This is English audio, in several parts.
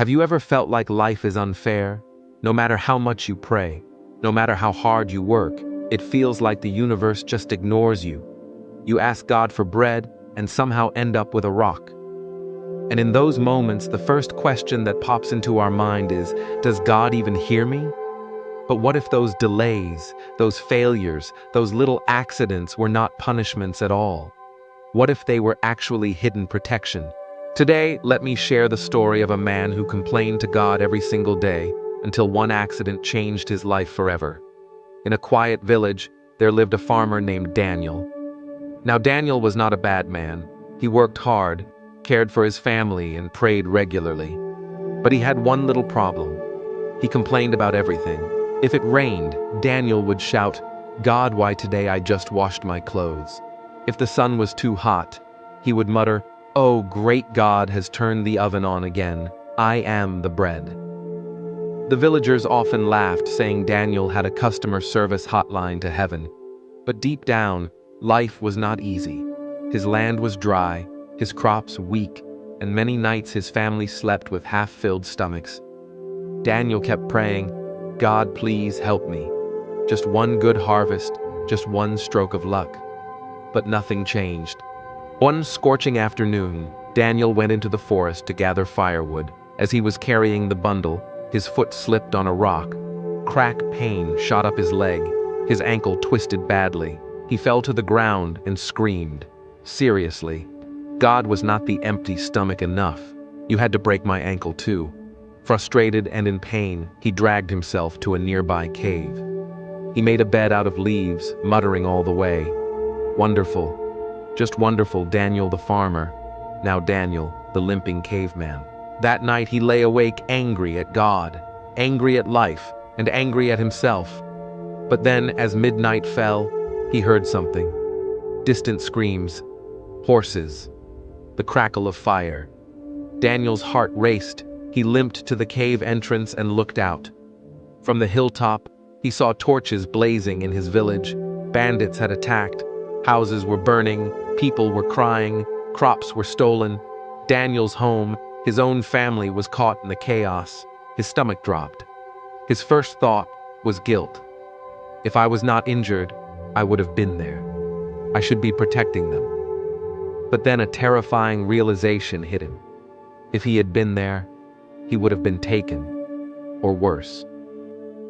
Have you ever felt like life is unfair? No matter how much you pray, no matter how hard you work, it feels like the universe just ignores you. You ask God for bread and somehow end up with a rock. And in those moments, the first question that pops into our mind is, does God even hear me? But what if those delays, those failures, those little accidents were not punishments at all? What if they were actually hidden protection? Today, let me share the story of a man who complained to God every single day until one accident changed his life forever. In a quiet village, there lived a farmer named Daniel. Now, Daniel was not a bad man. He worked hard, cared for his family, and prayed regularly. But he had one little problem. He complained about everything. If it rained, Daniel would shout, "God, why today I just washed my clothes." If the sun was too hot, he would mutter, "Oh, great God has turned the oven on again. I am the bread." The villagers often laughed, saying Daniel had a customer service hotline to heaven. But deep down, life was not easy. His land was dry, his crops weak, and many nights his family slept with half-filled stomachs. Daniel kept praying, "God, please help me. Just one good harvest, just one stroke of luck." But nothing changed. One scorching afternoon, Daniel went into the forest to gather firewood. As he was carrying the bundle, his foot slipped on a rock. Crack pain shot up his leg. His ankle twisted badly. He fell to the ground and screamed. Seriously, God, was not the empty stomach enough? You had to break my ankle too. Frustrated and in pain, he dragged himself to a nearby cave. He made a bed out of leaves, muttering all the way, "Wonderful, just wonderful, Daniel the farmer, now Daniel the limping caveman." That night he lay awake angry at God, angry at life, and angry at himself. But then, as midnight fell, he heard something. Distant screams, horses, the crackle of fire. Daniel's heart raced. He limped to the cave entrance and looked out. From the hilltop, he saw torches blazing in his village. Bandits had attacked. Houses were burning. People were crying. Crops were stolen. Daniel's home, his own family, was caught in the chaos. His stomach dropped. His first thought was guilt. If I was not injured, I would have been there. I should be protecting them. But then a terrifying realization hit him. If he had been there, he would have been taken, or worse.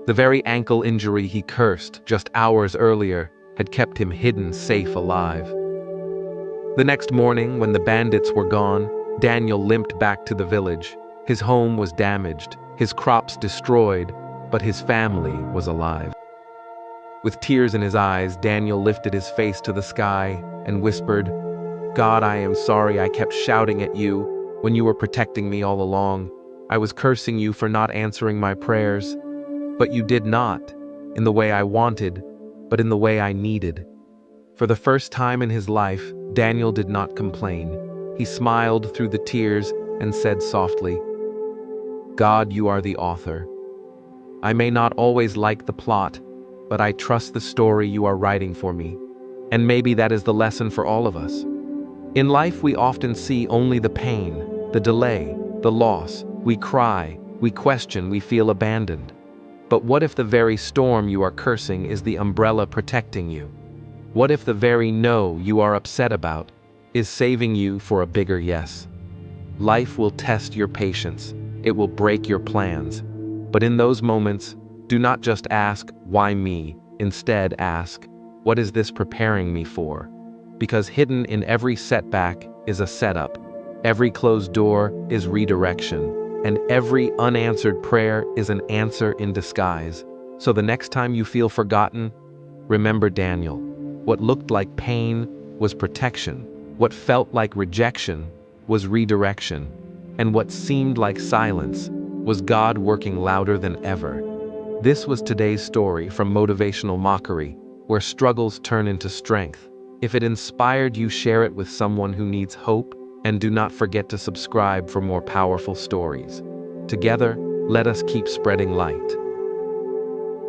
The very ankle injury he cursed just hours earlier had kept him hidden safe alive. The next morning, when the bandits were gone, Daniel limped back to the village. His home was damaged, his crops destroyed, but his family was alive. With tears in his eyes, Daniel lifted his face to the sky and whispered, "God, I am sorry I kept shouting at you when you were protecting me all along. I was cursing you for not answering my prayers. But you did not, in the way I wanted, but in the way I needed." For the first time in his life, Daniel did not complain. He smiled through the tears and said softly, "God, you are the author. I may not always like the plot, but I trust the story you are writing for me." And maybe that is the lesson for all of us. In life, we often see only the pain, the delay, the loss. We cry, we question, we feel abandoned. But what if the very storm you are cursing is the umbrella protecting you? What if the very no you are upset about is saving you for a bigger yes? Life will test your patience. It will break your plans. But in those moments, do not just ask, "Why me?" Instead ask, "What is this preparing me for?" Because hidden in every setback is a setup. Every closed door is redirection. And every unanswered prayer is an answer in disguise. So the next time you feel forgotten, remember Daniel. What looked like pain was protection. What felt like rejection was redirection. And what seemed like silence was God working louder than ever. This was today's story from Motivational Mockery, where struggles turn into strength. If it inspired you, share it with someone who needs hope, and do not forget to subscribe for more powerful stories. Together, let us keep spreading light.